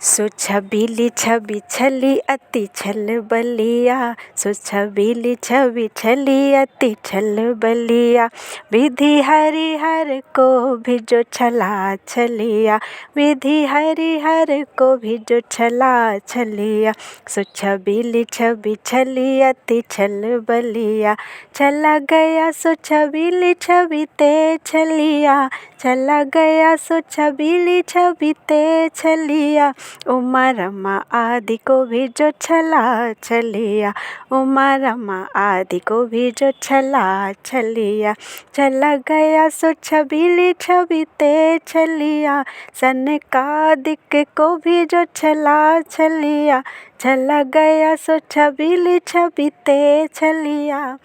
सो छबीली छवि छली अति छल बलिया, सो छबीली छवि छली अति छल बलिया। विधि हरिहर को भी जो छला छलिया, विधि हरिहर को भी जो छला छलिया। सो छबीली छवि छली अति छल बलिया, चला गया सो छबीली छवि ते छलिया, चला गया सो छबीली छवि ते छलिया। उमा रमा आदि को भी जो छला छलिया, उमा रमा आदि को भी जो छला छलिया। चला गया सो छबीली छवि ते छलिया, सनकादिक को भी जो छला छलिया, चला गया सो छबीली छवि ते छलिया।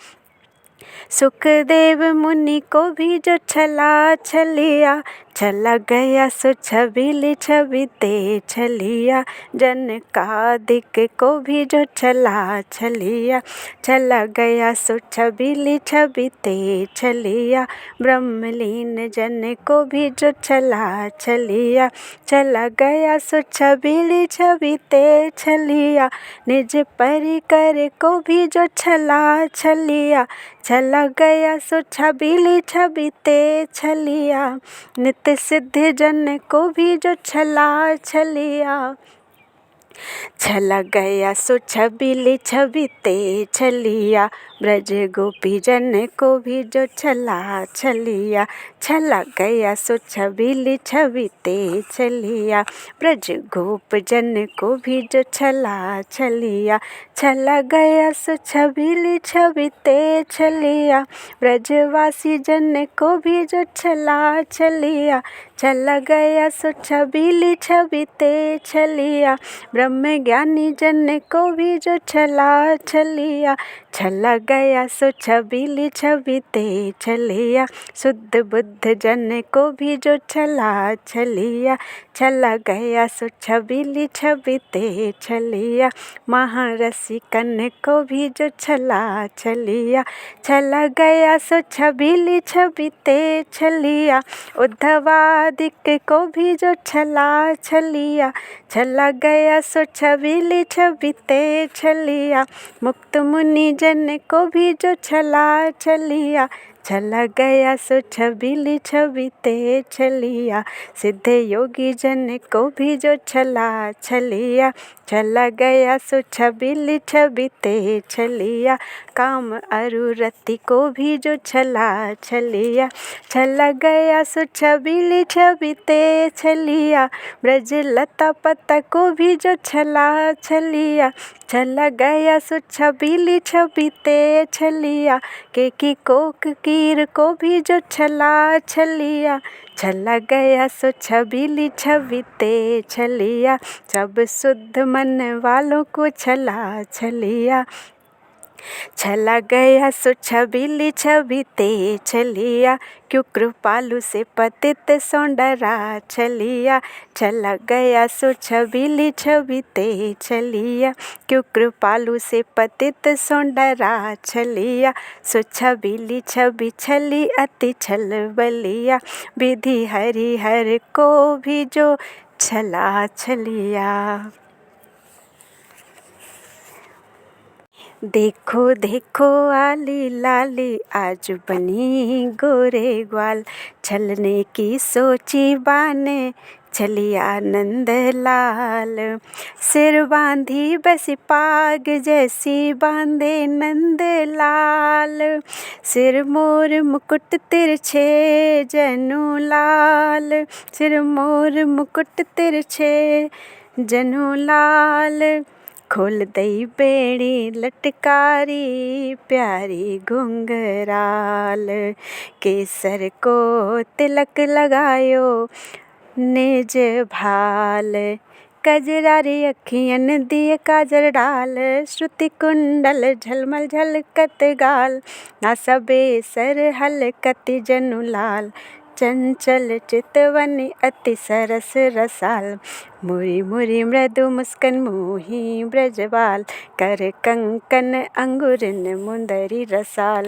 सुखदेव मुनि को भी जो छला छलिया, चला गया सो छबीली छवि ते छलिया। जनकादिक को भी जो छला छलिया, चला गया सो छबीली छवि ते छलिया। ब्रह्मलीन जन को भी जो छला छलिया, चला गया सो छबीली छवि ते छलिया। निज परिकर को भी जो छला छलिया, चला गया सो छबीली छवि ते छलिया। नित्य सिद्ध जन को भी जो छला छलिया, चला गया सो छबीली छवि ते छलिया। ब्रज गोपी जन को भी जो छला छलिया, चला गया सो छबीली छवि ते छलिया। ब्रज गोप जन को भी जो छला छलिया, चला गया सो छबीली छवि ते छलिया। ब्रजवासी जन को भी जो छला छलिया, चला गया सो छबीली छवि ते छलिया। ब्रह्म ज्ञानी जन को भी जो छला छलिया, चला गया सो छबीली छवि ते छलिया। शुद्ध बुद्ध जन को भी जो छला छलिया, चला गया सो छबीली छवि ते छलिया। महर्षि कन को भी जो छला छलिया, चला गया सो छबीली छवि ते छलिया। उद्धवादिक को भी जो छला छलिया, चला गया सो छबीली छवि ते छलिया। मुक्त मुनि जन को भी जो छला छलिया, चला गया सो छबीली छवि ते छलिया। सिद्ध योगी जन को भी जो छला छलिया, चला गया सो छबीली छवि ते छलिया। काम अरु रति को भी जो छला छलिया, चला गया सो छबीली छवि ते छलिया। ब्रज लता पता को भी जो छला छलिया, चला गया सो छबीली छवि ते छलिया। केकी कोक कीर को भी जो छला छलिया, चला गया सो छबीली छवि ते छलिया। सब शुद्ध मन वालों को छला छलिया, चला गया सो छबीली छवि ते छलिया। क्यों कृपालु से पतित सोंडरा छलिया, चला गया सो छबीली छवि ते छलिया। क्यों कृपालु से पतित सोंडरा छलिया, सो छबीली छवि छली अति छल बलिया। विधि हरिहर को भी जो छला छलिया। देखो देखो आली लाली आज बनी गोरे ग्वाल, छलने की सोची बाने चलिया नंद लाल। सिर बांधी बसी पाग जैसी बांधे नंद लाल, सिर मोर मुकुट तिरछे जनु लाल, सिर मोर मुकुट तिरछे जनु लाल। खोल दई बेड़ी लटकारी प्यारी घुंघराल, केसर को तिलक लगायो निज भाल। कजरारी अखियन दिए काजर डाल, श्रुति कुंडल झलमल झलकत गाल। नासा बेसर हलकत जनु लाल, चंचल चितवनी अति सरस रसाल। मुरी मुरी मृदु मुस्कन मोही ब्रजबाल, कर कंकन अंगुरन मुंदरी रसाल।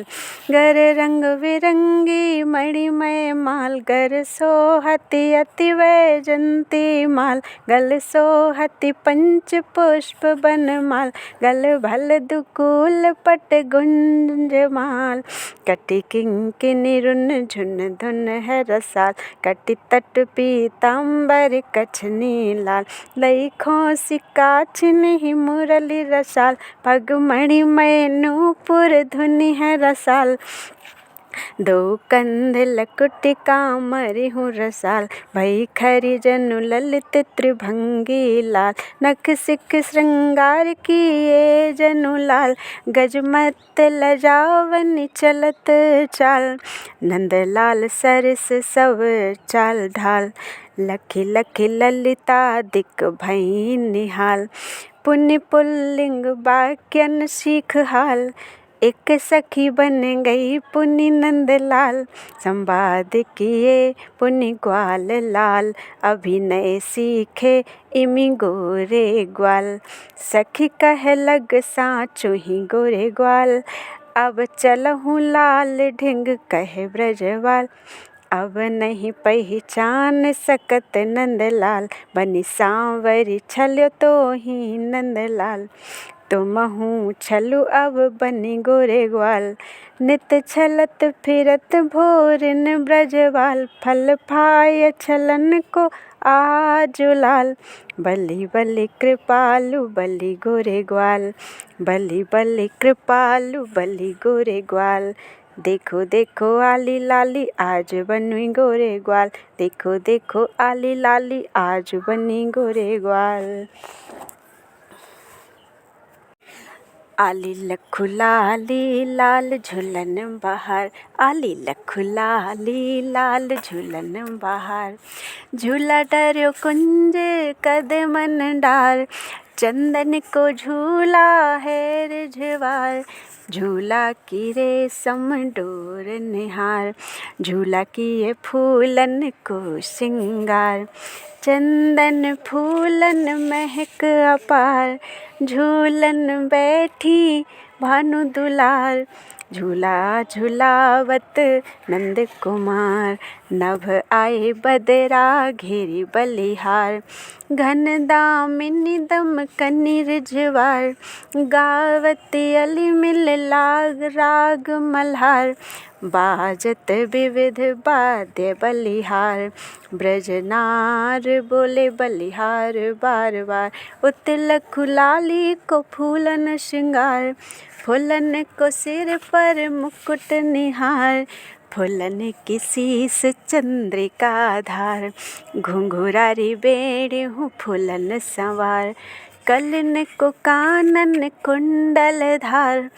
गर रंग बिरंगी मणिमय माल, गर सोहति अति वैजंती माल। गल सोहति पंच पुष्प बनमाल, गल भल दुकूल पट गुंज माल। कटि किंकिनी रुन झुन धुन है रसाल, कटि तट पीताम्बर कछनी लाल। लई खोसिका छिन्हि मुरली रसाल, पग मणिमय नूपुर धुनि है रसाल। दो कंध लकुटि कामरि हूँ रसाल, भई खरि जनु ललित त्रिभंगी लाल। नख सिख श्रृंगार किए जनु लाल, गजमत लजावनि चलत चाल। नंदलाल सरस सब चाल ढाल, लखि लखि ललिता दिक भई निहाल। पुनि पुल्लिंग बाक्यन सीख हाल, एक सखी बन गई पुनि नंदलाल। संवाद किए पुनि ग्वाल लाल, अभिनय सीखे इमि गोरे ग्वाल। सखी कह लग साँचो ही गोरे ग्वाल, अब चलहूँ लाल ढिंग कहे ब्रजवाल। अब नहीं पहचान सकत नंदलाल, बनी सांवरी छल्यो तो ही नंदलाल। तुमहु छलु अब बनी गोरे ग्वाल, नित छलत फिरत भोरन ब्रजवाल। फल फाय छलन को आजु लाल, बलि बलि कृपालु बलि गोरे ग्वाल। बलि बलि कृपालु बलि गोरे ग्वाल। देखो देखो आली लाली आज बनी गोरे ग्वाल, देखो देखो आली लाली आज बनी गोरे ग्वाल। आली लखु लाली लाल झूलन बहार, आली लखु लाली लाल झूलन बहार। झूला डर्यो कुंज कदमन डार, चंदन को झूला है रिझवार। झूला की रेशम डोर निहार, झूला किए फूलन को श्रृंगार। चंदन फूलन महक अपार, झूलन बैठी भानु दुलार। झूला झूलावत नंद कुमार, नभ आए बदरा घेरी बलिहार। घन दामिनी दम कनि रिझवार, गावत अली मिल लाग राग मल्हार। बाजत विविध वाद्य बलिहार, ब्रजनार बोले बलिहार बार बार। उत लखु लाली को फूलन श्रृंगार, फूलन को सिर पर मुकुट निहार। फूलन की शीस चंद्रिका धार, घुंघरारी बेड़ी हूँ फूलन संवार। कलन को कानन कुंडल धार,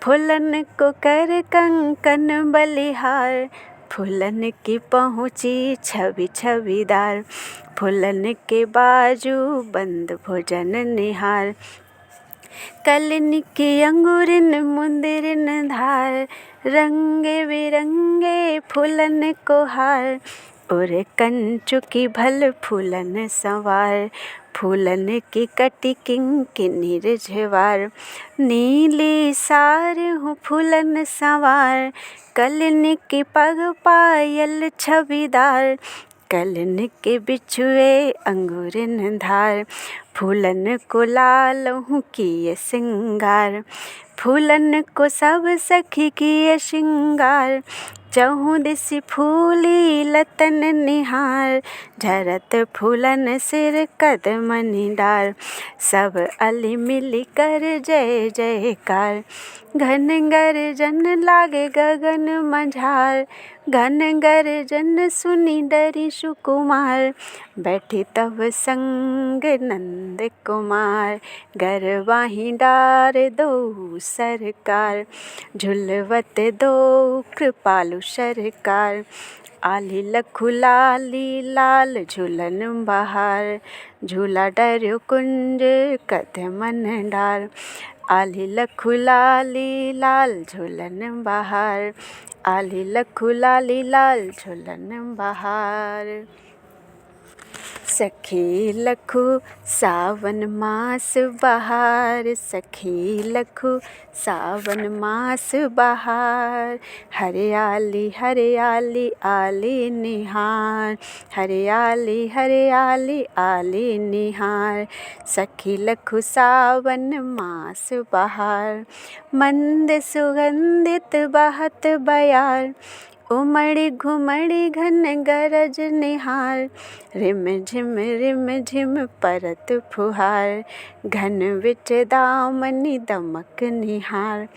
फूलन को कर कंकन बलिहार। फूलन की पहुँची छवि छविदार, फूलन के बाजू बंद भोजन निहार। कलन की अंगूरिन मुंदिरिन धार, रंगे बिरंगे फूलन को हार। और कंचु की भल फूलन संवार, फूलन की कटि किंकिनी रिझवार। नीली सार हूँ फूलन संवार, कलन की पग पायल छविदार। कलन के बिछुए अंगूरिन धार, फूलन को लाल हूँ किए सिंगार। फूलन को सब सखी किए श्रृंगार, चहुँ दिसि फूली लतन निहार। झरत फूलन सिर कदमनि डार, सब अली मिली कर जय जयकार। घन गर्जन लागे गगन मझार, घन गर्जन सुनी डरी सुकुमार। बैठी तब संग नंद कुमार, गरवाही डार दो सरकार। झुलवत दो कृपालु सरकार, आली लखु लाली लाल झूलन बहार। झूला डर्यो कुंज कदमन डार, आली लखु लाली लाल झूलन बहार। आली लखु लाली लाल झूलन बहार। सखी लखू सावन मास बहार, सखी लखू सावन मास बहार। हरियाली हरियाली आली निहार, हरियाली हरियाली आली निहार। सखी लखू सावन मास बहार, मंद सुगंधित बहत बयार। उमड़ी घुमड़ी घन गरज निहार, रिम झिम परत फुहार। घन विच दामनी दमक निहार,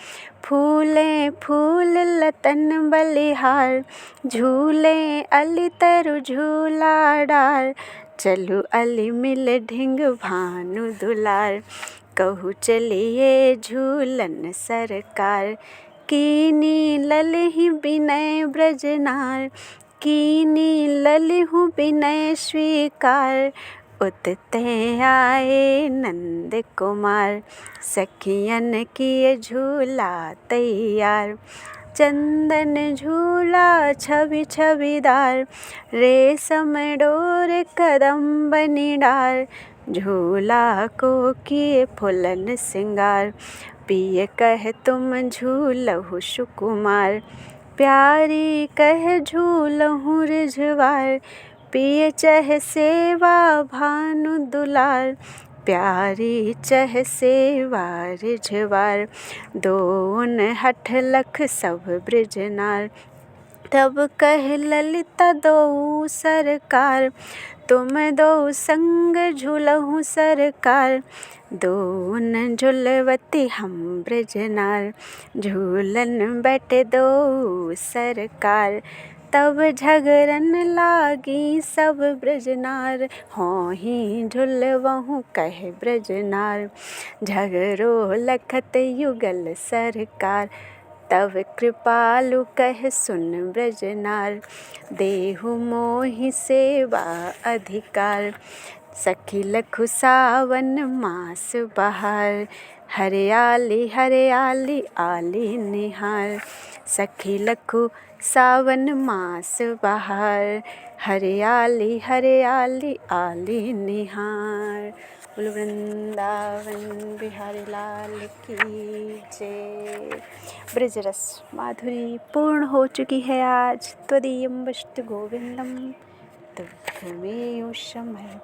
फूले फूल लतन बलिहार। झूले अली तरु झूला डार, चलू अली मिल ढिंग भानु दुलार। कहू चलिए झूलन सरकार, कीनी ललहि बिनय ब्रजनार। कीनी ललिहु बिनय स्वीकार, उतते आए नंद कुमार। सखियन किए झूला तैयार, चंदन झूला छवि छविदार। रेशम डोर कदम्ब निडार, झूला को किए फुलन सिंगार। पिय कह तुम झूलहु सुकुमार, प्यारी कह झूलहु रिझवार। पिय चह सेवा भानु दुलार, प्यारी चह सेवा रिझवार। दोन हठ लख सब ब्रजनार, तब कह ललिता दो सरकार। तुम दो संग झूलहु सरकार, दोन झुलवती हम ब्रजनार। झूलन बैठे दो सरकार, तब झगरन लागी सब ब्रजनार। होहीं झुलवहु कह ब्रजनार, झगरो लखत युगल सरकार। तब कृपालु कह सुन ब्रजनार, देहु मोहि सेवा अधिकार। सखी लखु सावन मास बहार, हरियाली हरियाली आली निहार। सखी लखु सावन मास बहार, हरियाली हरियाली आली निहार। बोलो वृंदावन बिहारी लाल की जय। ब्रजरस माधुरी पूर्ण हो चुकी है आज। त्वदीयं वस्तु गोविंदम तुभ्यमेव शमः।